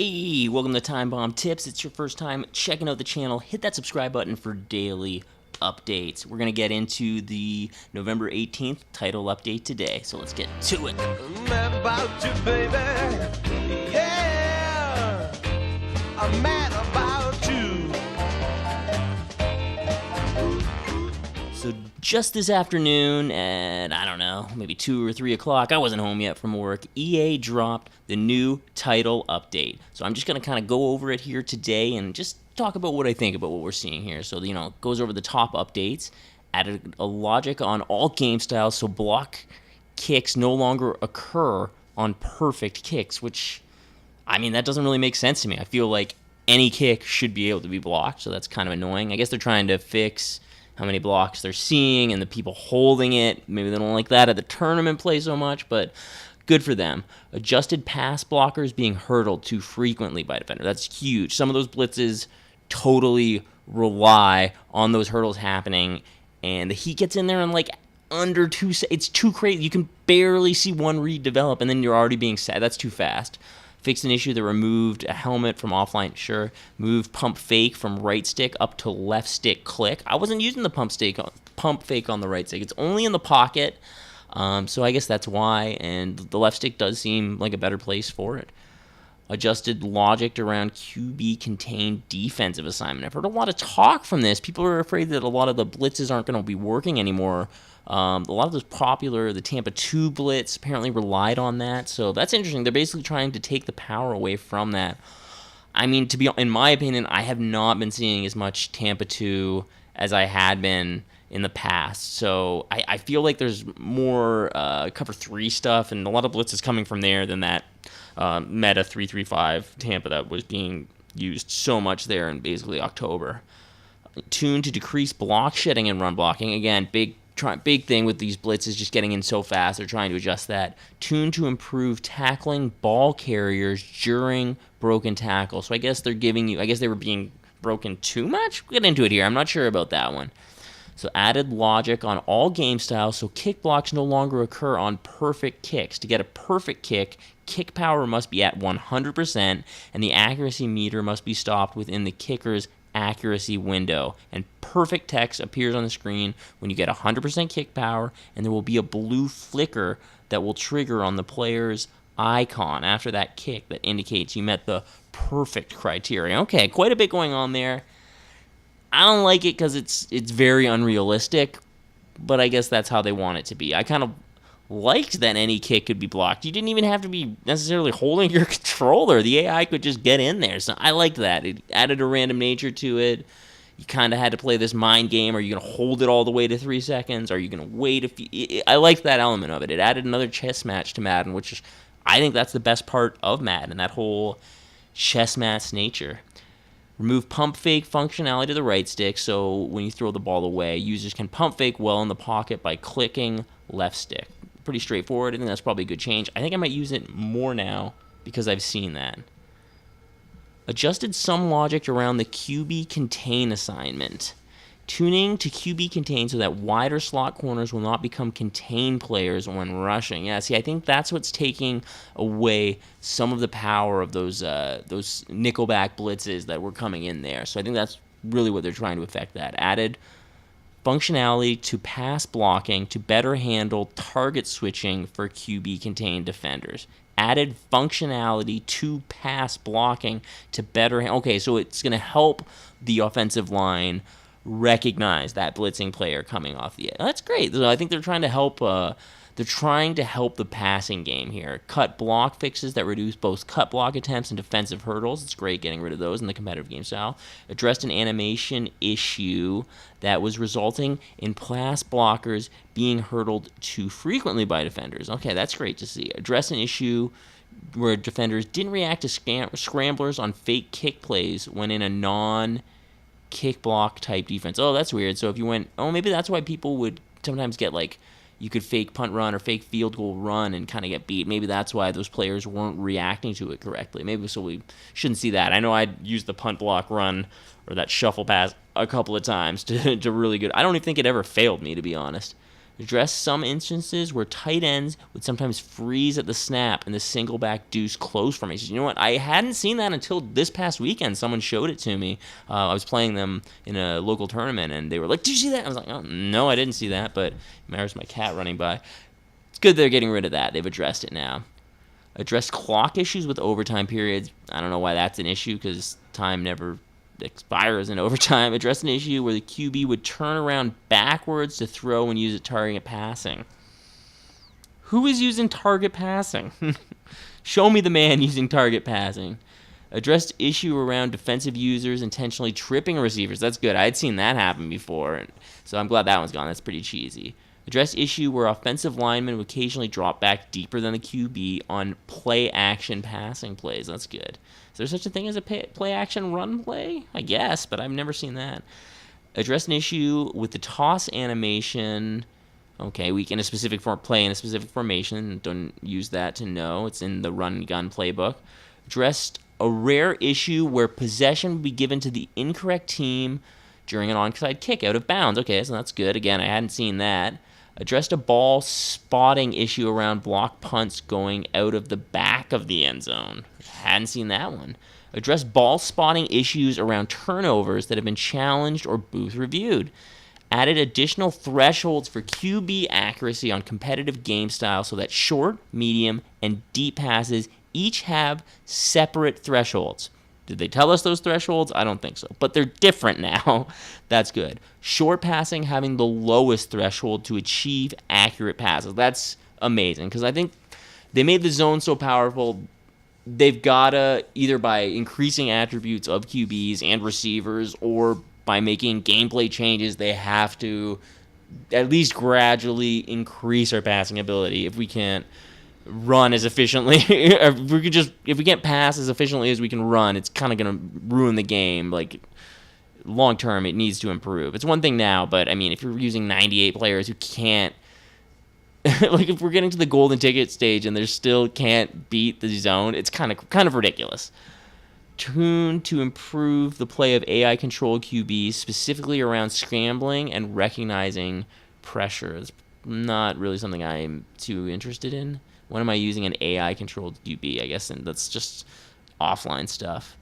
Hey, welcome to Time Bomb Tips. It's your first time checking out the channel. Hit that subscribe button for daily updates. We're going to get into the November 18th title update today, so let's get to it. I'm mad about you, baby. Yeah, I'm mad about you. So just this afternoon at, I don't know, maybe 2 or 3 o'clock, I wasn't home yet from work, EA dropped the new title update. So I'm just going to kind of go over it here today and just talk about what I think about what we're seeing here. So, it goes over the top updates, added a logic on all game styles, so block kicks no longer occur on perfect kicks, which, that doesn't really make sense to me. I feel like any kick should be able to be blocked, so that's kind of annoying. I guess they're trying to fix how many blocks they're seeing and the people holding it. Maybe they don't like that at the tournament play so much, but good for them. Adjusted pass blockers being hurdled too frequently by defender. That's huge. Some of those blitzes totally rely on those hurdles happening, and the Heat gets in there and under 2 seconds. It's too crazy. You can barely see one read develop, and then you're already being sad. That's too fast. Fixed an issue that removed a helmet from offline, sure. Moved pump fake from right stick up to left stick click. I wasn't using the pump fake on the right stick. It's only in the pocket, so I guess that's why. And the left stick does seem like a better place for it. Adjusted logic around QB contained defensive assignment. I've heard a lot of talk from this. People are afraid that a lot of the blitzes aren't going to be working anymore. A lot of those popular, the Tampa 2 blitz apparently relied on that. So that's interesting. They're basically trying to take the power away from that. In my opinion, I have not been seeing as much Tampa 2 as I had been in the past. So I feel like there's more cover 3 stuff, and a lot of blitzes coming from there than that meta 3-3-5 Tampa that was being used so much there in basically October. Tuned to decrease block shedding and run blocking. Again, big thing with these blitzes, just getting in so fast. They're trying to adjust that. Tuned to improve tackling ball carriers during broken tackle. So I guess they were being broken too much? We'll get into it here. I'm not sure about that one. So added logic on all game styles, so kick blocks no longer occur on perfect kicks. To get a perfect kick power must be at 100%, and the accuracy meter must be stopped within the kicker's accuracy window. And perfect text appears on the screen when you get 100% kick power, and there will be a blue flicker that will trigger on the player's icon after that kick that indicates you met the perfect criteria. Okay, quite a bit going on there. I don't like it because it's very unrealistic, but I guess that's how they want it to be. I kind of liked that any kick could be blocked. You didn't even have to be necessarily holding your controller. The AI could just get in there. So I liked that. It added a random nature to it. You kind of had to play this mind game. Are you going to hold it all the way to 3 seconds? Are you going to wait? I liked that element of it. It added another chess match to Madden, which I think that's the best part of Madden, that whole chess match nature. Remove pump fake functionality to the right stick, so when you throw the ball away, users can pump fake well in the pocket by clicking left stick. Pretty straightforward. I think that's probably a good change. I think I might use it more now because I've seen that. Adjusted some logic around the QB contain assignment. Tuning to QB contain so that wider slot corners will not become contain players when rushing. Yeah, see, I think that's what's taking away some of the power of those nickelback blitzes that were coming in there. So I think that's really what they're trying to affect that. Added functionality to pass blocking to better handle target switching for QB contained defenders. Added functionality to pass blocking to better... Okay, so it's going to help the offensive line recognize that blitzing player coming off the edge. That's great. I think they're trying to help. They're trying to help the passing game here. Cut block fixes that reduce both cut block attempts and defensive hurdles. It's great getting rid of those in the competitive game style. Addressed an animation issue that was resulting in pass blockers being hurdled too frequently by defenders. Okay, that's great to see. Addressed an issue where defenders didn't react to scramblers on fake kick plays when in a kick block type defense. Oh, that's weird. So if you went, maybe that's why people would sometimes get you could fake punt run or fake field goal run and kind of get beat. Maybe that's why those players weren't reacting to it correctly. Maybe so we shouldn't see that. I know I'd used the punt block run or that shuffle pass a couple of times to really good. I don't even think it ever failed me, to be honest. Address some instances where tight ends would sometimes freeze at the snap in the single back deuce close formation. You know what? I hadn't seen that until this past weekend. Someone showed it to me. I was playing them in a local tournament, and they were like, "Did you see that?" I was like, "Oh, no, I didn't see that," but there's my cat running by. It's good they're getting rid of that. They've addressed it now. Address clock issues with overtime periods. I don't know why that's an issue because time never expires in overtime. Address an issue where the QB would turn around backwards to throw and use a target passing. Who is using target passing? Show me the man using target passing. Addressed issue around defensive users intentionally tripping receivers. That's good. I had seen that happen before, so I'm glad that one's gone. That's pretty cheesy. Address issue where offensive linemen would occasionally drop back deeper than the QB on play-action passing plays. That's good. Is there such a thing as a play-action run play? I guess, but I've never seen that. Address an issue with the toss animation. Okay, weak in a specific play in a specific formation. Don't use that to know. It's in the run-gun playbook. Addressed a rare issue where possession would be given to the incorrect team during an onside kick out of bounds. Okay, so that's good. Again, I hadn't seen that. Addressed a ball spotting issue around block punts going out of the back of the end zone. Hadn't seen that one. Addressed ball spotting issues around turnovers that have been challenged or booth reviewed. Added additional thresholds for QB accuracy on competitive game style so that short, medium, and deep passes each have separate thresholds. Did they tell us those thresholds? I don't think so. But they're different now. That's good. Short passing having the lowest threshold to achieve accurate passes. That's amazing because I think they made the zone so powerful. They've got to, either by increasing attributes of QBs and receivers or by making gameplay changes, they have to at least gradually increase our passing ability. If we can't run as efficiently, if we can't pass as efficiently as we can run, it's kind of going to ruin the game. Like, long term, it needs to improve. It's one thing now, but I mean, if you're using 98 players who can't, like if we're getting to the golden ticket stage and they still can't beat the zone, it's kind of ridiculous. Tuned to improve the play of AI controlled QBs, specifically around scrambling and recognizing pressure. It's not really something I'm too interested in. When am I using an AI controlled QB? I guess, and that's just offline stuff.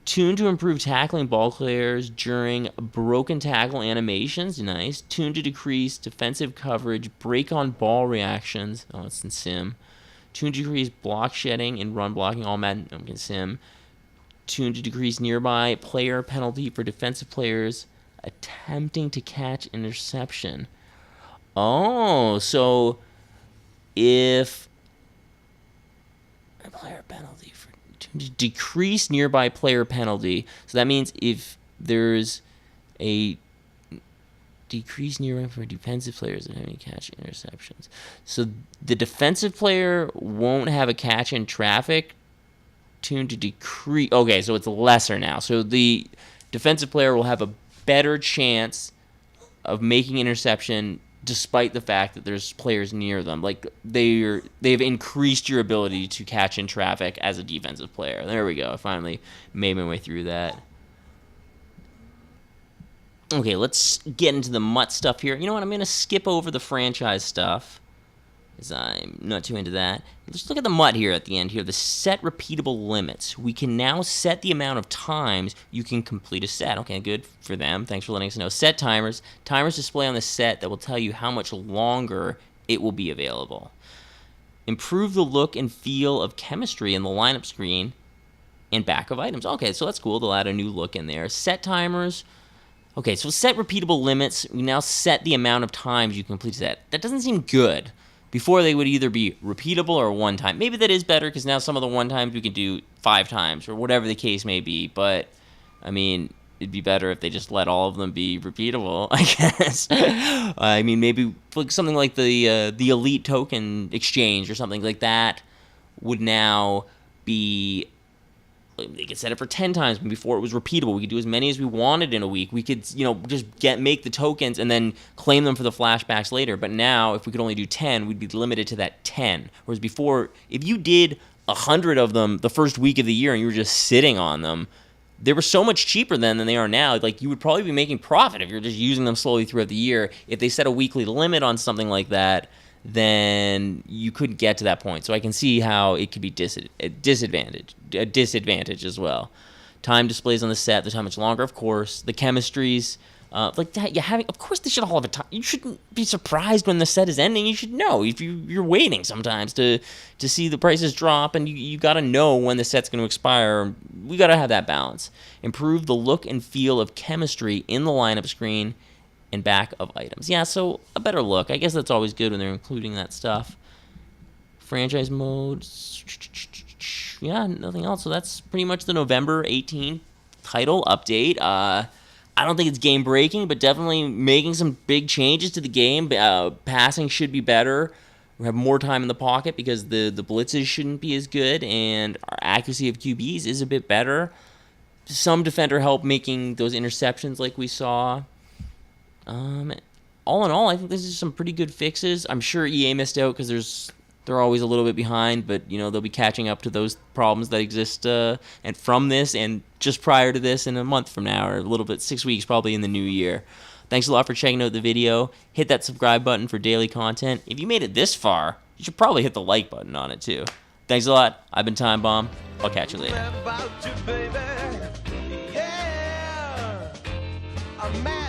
Tuned to improve tackling ball players during broken tackle animations. Nice. Tuned to decrease defensive coverage, break on ball reactions. Oh, it's in Sim. Tuned to decrease block shedding and run blocking. All Madden in Sim. Tuned to decrease nearby player penalty for defensive players attempting to catch interception. Oh, so if a player penalty for to decrease nearby player penalty, so that means if there's a decrease nearby for defensive players that have any catch interceptions, so the defensive player won't have a catch in traffic. Tuned to decrease. Okay, so it's lesser now. So the defensive player will have a better chance of making interception despite the fact that there's players near them. Like they've increased your ability to catch in traffic as a defensive player. There we go. I finally made my way through that. Okay, let's get into the MUT stuff here. You know what? I'm going to skip over the franchise stuff, because I'm not too into that. Let's look at the MUT here at the end here. The set repeatable limits. We can now set the amount of times you can complete a set. Okay, good for them. Thanks for letting us know. Set timers. Timers display on the set that will tell you how much longer it will be available. Improve the look and feel of chemistry in the lineup screen and back of items. Okay, so that's cool. They'll add a new look in there. Set timers. Okay, so set repeatable limits. We now set the amount of times you complete a set. That doesn't seem good. Before, they would either be repeatable or one time. Maybe that is better because now some of the one times we can do 5 times or whatever the case may be. But, I mean, it'd be better if they just let all of them be repeatable, I guess. I mean, maybe something like the Elite Token Exchange or something like that would now be... They could set it for 10 times, but before it was repeatable. We could do as many as we wanted in a week. We could, just make the tokens and then claim them for the flashbacks later. But now, if we could only do 10, we'd be limited to that 10. Whereas before, if you did 100 of them the first week of the year and you were just sitting on them, they were so much cheaper then than they are now. Like, you would probably be making profit if you're just using them slowly throughout the year. If they set a weekly limit on something like that, then you couldn't get to that point. So I can see how it could be a disadvantage as well. Time displays on the set, they're so much longer, of course. The chemistries, like that, of course they should all have a time. You shouldn't be surprised when the set is ending. You should know if you're waiting sometimes to see the prices drop, and you got to know when the set's going to expire. We got to have that balance. Improve the look and feel of chemistry in the lineup screen and back of items. Yeah, so a better look. I guess that's always good when they're including that stuff. Franchise mode. Yeah, nothing else. So that's pretty much the November 18th title update. I don't think it's game breaking, but definitely making some big changes to the game. Passing should be better. We have more time in the pocket because the blitzes shouldn't be as good, and our accuracy of QBs is a bit better. Some defender help making those interceptions like we saw. All in all, I think this is some pretty good fixes. I'm sure EA missed out because they're always a little bit behind, but they'll be catching up to those problems that exist and from this and just prior to this in a month from now, or a little bit, 6 weeks probably in the new year. Thanks a lot for checking out the video. Hit that subscribe button for daily content. If you made it this far, you should probably hit the like button on it too. Thanks a lot. I've been Time Bomb. I'll catch you later. About you, baby. Yeah. I'm mad